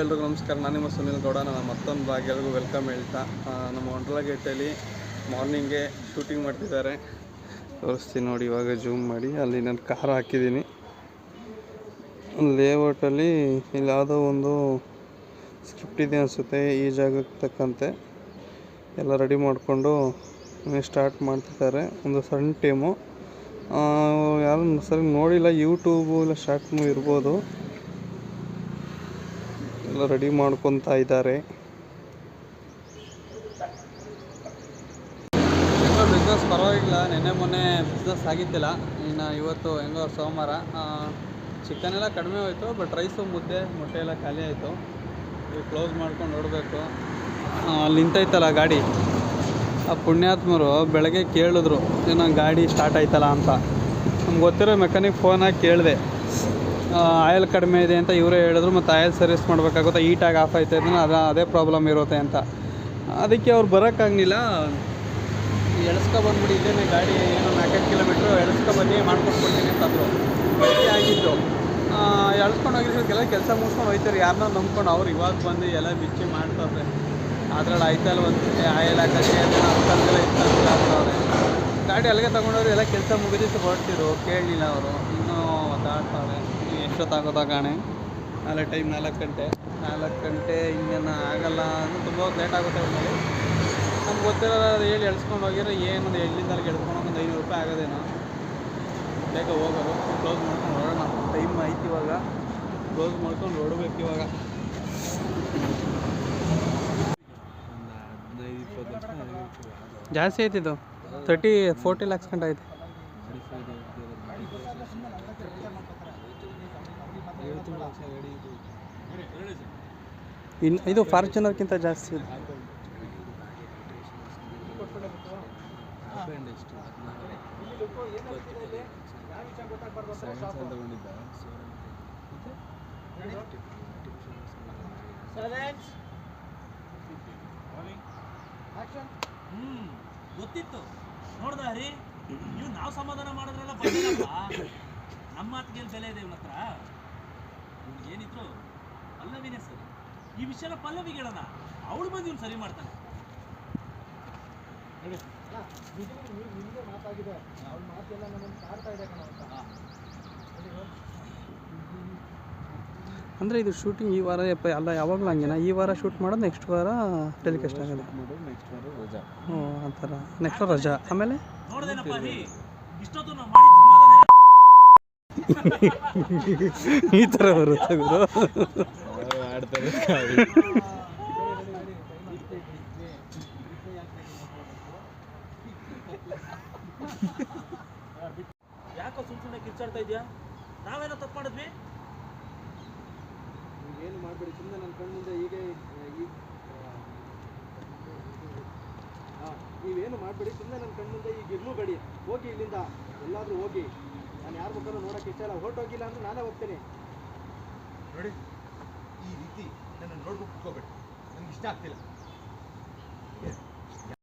ಎಲ್ರಿಗೂ ನಮಸ್ಕಾರ. ನಾನು ನಿಮ್ಮ ಸುನಿಲ್ ಗೌಡ. ನನ್ನ ಮತ್ತೊಂದು ಭಾಗ ಎಲ್ರಿಗೂ ವೆಲ್ಕಮ್ ಹೇಳ್ತಾ, ನಮ್ಮ ವಂಡರ್ಲಾ ಗೇಟಲ್ಲಿ ಮಾರ್ನಿಂಗೇ ಶೂಟಿಂಗ್ ಮಾಡ್ತಿದ್ದಾರೆ. ತೋರಿಸ್ತೀನಿ ನೋಡಿ, ಇವಾಗ ಜೂಮ್ ಮಾಡಿ. ಅಲ್ಲಿ ನಾನು ಕಾರ್ ಹಾಕಿದ್ದೀನಿ. ಲೇಔಟಲ್ಲಿ ಇಲ್ಲಿ ಯಾವುದೋ ಒಂದು ಸ್ಕ್ರಿಪ್ಟ್ ಇದೆ ಅನಿಸುತ್ತೆ. ಈ ಜಾಗಕ್ಕೆ ತಕ್ಕಂತೆ ಎಲ್ಲ ರೆಡಿ ಮಾಡಿಕೊಂಡು ಸ್ಟಾರ್ಟ್ ಮಾಡ್ತಿದ್ದಾರೆ. ಒಂದು ಸಣ್ಣ ಟೀಮು, ಯಾರು ಸರಿ ನೋಡಿಲ್ಲ, ಯೂಟ್ಯೂಬು ಇಲ್ಲ ಶಾರ್ಟ್ ಮೂವಿ ಇರ್ಬೋದು. ಎಲ್ಲ ರೆಡಿ ಮಾಡ್ಕೊತಾ ಇದ್ದಾರೆ. ಬಿಸ್ನೆಸ್ ಪರವಾಗಿಲ್ಲ, ನೆನ್ನೆ ಮೊನ್ನೆ ಬಿಸ್ನೆಸ್ ಆಗಿದ್ದಿಲ್ಲ. ಇನ್ನು ಇವತ್ತು ಹೆಂಗೋ ಸೋಮವಾರ ಚಿಕನ್ ಎಲ್ಲ ಕಡಿಮೆ ಹೋಯಿತು, ಬಟ್ ರೈಸು ಮೊಟ್ಟೆ ಎಲ್ಲ ಖಾಲಿ ಆಯಿತು. ಈಗ ಕ್ಲೋಸ್ ಮಾಡ್ಕೊಂಡು ನೋಡಬೇಕು. ಅಲ್ಲಿ ನಿಂತೈತಲ್ಲ ಗಾಡಿ, ಆ ಪುಣ್ಯಾತ್ಮರು ಬೆಳಗ್ಗೆ ಕೇಳಿದ್ರು ಏನೋ ಗಾಡಿ ಸ್ಟಾರ್ಟ್ ಆಯ್ತಲ್ಲ ಅಂತ. ನಮ್ಗೆ ಗೊತ್ತಿರೋ ಮೆಕ್ಯಾನಿಕ್ ಫೋನಾಗಿ ಕೇಳಿದೆ, ಆಯಿಲ್ ಕಡಿಮೆ ಇದೆ ಅಂತ ಇವರೇ ಹೇಳಿದ್ರು. ಮತ್ತು ಆಯಿಲ್ ಸರ್ವಿಸ್ ಮಾಡಬೇಕಾಗುತ್ತೆ, ಹೀಟಾಗಿ ಆಫ್ ಆಯ್ತಾ ಇದ್ದಾನೆ, ಅದೇ ಪ್ರಾಬ್ಲಮ್ ಇರುತ್ತೆ ಅಂತ. ಅದಕ್ಕೆ ಅವ್ರು ಬರೋಕ್ಕಾಗಲಿಲ್ಲ. ಎಳ್ಸ್ಕೊಬಂದ್ಬಿಡಿ, ಇದೇನೇ ಗಾಡಿ ಏನೋ 4 ಕಿಲೋಮೀಟ್ರು ಎಳ್ಸ್ಕೊಬನ್ನಿ, ಮಾಡ್ಕೊಟ್ಬಿಡ್ತೀನಿ ಅಂತಂದರು. ಬೆಳಗ್ಗೆ ಆಗಿದ್ದು ಎಳ್ಸ್ಕೊಂಡು ಹೋಗಿದ್ದಕ್ಕೆಲ್ಲ ಕೆಲಸ ಮುಗಿಸ್ಕೊಂಡು ಹೋಯ್ತಾರೆ. ಯಾರನ್ನ ನಂಬ್ಕೊಂಡು ಅವ್ರು ಇವಾಗ ಬಂದು ಎಲ್ಲ ಬಿಚ್ಚಿ ಮಾಡ್ತಾರೆ. ಅದ್ರಲ್ಲಿ ಆಯ್ತಲ್ಲ ಒಂದು ಆಯಿಲ್ ಹಾಕೋಕ್ಕೆ ಅಂತಂದೆಲ್ಲ ಇರ್ತವ್ರೆ. ಗಾಡಿ ಅಲ್ಲಿಗೆ ತೊಗೊಂಡವ್ರು ಎಲ್ಲ ಕೆಲಸ ಮುಗಿದಿತ್ತು ಹೊರಡ್ತಿರು, ಕೇಳಲಿಲ್ಲ ಅವರು. ಇನ್ನೂ ಒದ್ದಾಡ್ತಾರೆ. ಎಷ್ಟೊತ್ತಾಗೋದ ಕಾಣೆ, ನಾಳೆ ಟೈಮ್ 4 ಗಂಟೆ. ಇನ್ನೇನು ಆಗಲ್ಲ ಅಂದರೆ ತುಂಬ ಲೇಟ್ ಆಗುತ್ತೆ. ಮೇಲೆ ನಮ್ಗೆ ಗೊತ್ತಿರೋದು ಹೇಳಿ ಎಳ್ಸ್ಕೊಂಡು ಹೋಗಿರೋ ಏನೊಂದು ಎಳ್ಳಿಂದ ಅಲ್ಲಿಗೆ ಎಳ್ಸ್ಕೊಂಡು ಒಂದು 500 ರೂಪಾಯಿ ಆಗೋದೇನೋ. ಬೇಗ ಹೋಗೋದು, ಕ್ಲೋಸ್ ಮಾಡ್ಕೊಂಡು ಹೊರಡೋಣ. ಟೈಮ್ ಆಯ್ತು, ಇವಾಗ ಕ್ಲೋಸ್ ಮಾಡ್ಕೊಂಡು ಹೊರಡ್ಬೇಕು. ಇವಾಗ 15-20 ಜಾಸ್ತಿ ಆಯ್ತಿದ್ದು, 30-40 ಲ್ಯಾಕ್ಸ್ ಗಂಟೆ ಆಯ್ತು. ಇದು ಫಾರ್ಚುನರ್ಗಿಂತ ಜಾಸ್ತಿ ಇದೆ. ಗೊತ್ತಿತ್ತು ನೋಡ್ದ ಹರಿ, ನೀವು ನಾವು ಸಮಾಧಾನ ಮಾಡಿದ್ರಲ್ಲ ಬಂದಿಲ್ಲಪ್ಪ. ನಮ್ಮ ಮಾತಿಗೆ ಬೆಲೆ ಇದೆ ಇವನ ಹತ್ರ. ಏನಿದ್ರು ಪಲ್ಲವಿನೇ ಸರಿ. ಈ ವಿಷಯನ ಪಲ್ಲವಿಗೆ ಹೇಳೋಣ, ಅವಳು ಬಂದು ಇವ್ನು ಸರಿ ಮಾಡ್ತಾನೆ. ಮಾತಾಗಿದೆ, ಅವ್ಳ ಮಾತೆಲ್ಲ ನಮ್ಮನ್ನು ಕಾಡ್ತಾ ಇದೆ ಕಣ ಅಂತ. ಅಂದರೆ ಇದು ಶೂಟಿಂಗ್ ಈ ವಾರ ಅಲ್ಲ, ಯಾವಾಗಲೂ ಹಂಗೇನಾ? ಈ ವಾರ ಶೂಟ್ ಮಾಡೋದು, ನೆಕ್ಸ್ಟ್ ವಾರ ಟೆಲಿಕಾಸ್ಟ್ ಆಗೋದು. ಹ್ಞೂ, ಆ ಥರ. ನೆಕ್ಸ್ಟ್ ವಾರ ರಜಾ, ಆಮೇಲೆ ನೋಡ್ದೇನಪ್ಪ ಹರಿ, ಇಷ್ಟೊತ್ತು ನಾವು ಮಾಡಿದ ಸಮಾಧಾನ ಈ ಥರ ಬರುತ್ತೆ ಗುರು. ಯಾಕೋ ಸುಮ್ಮನೆ ಕಿರ್ಚಾಡ್ತಾ ಇದೆಯಾ? ನಾವೇನೋ ತಪ್ಪು ಮಾಡಿದ್ವಿ? ಏನು ಮಾಡಬೇಡಿ, ಸುಮ್ಮನೆ ನನ್ನ ಕಣ್ಣು ಮುಂದೆ ನೀವೇನು ಮಾಡಬೇಡಿ, ಸುಮ್ಮನೆ ನನ್ನ ಕಣ್ಣು ಮುಂದೆ ಈಗ ಇರ್ಲೂ ಬೇಡಿ. ಹೋಗಿ ಇಲ್ಲಿಂದ ಎಲ್ಲಾದರೂ ಹೋಗಿ. ನಾನು ಯಾರು ಬೇಕಾದ್ರೂ ನೋಡೋಕ್ಕೆ ಇಷ್ಟ ಇಲ್ಲ. ಹೊರಟೋಗಿಲ್ಲ ಅಂದರೆ ನಾನೇ ಹೋಗ್ತೇನೆ. ನೋಡಿ, ಈ ರೀತಿ ನನ್ನ ನೋಡ್ಬಿಟ್ಟು ಕುತ್ಕೋಬೇಡಿ, ನನಗೆ ಇಷ್ಟ ಆಗ್ತಿಲ್ಲ.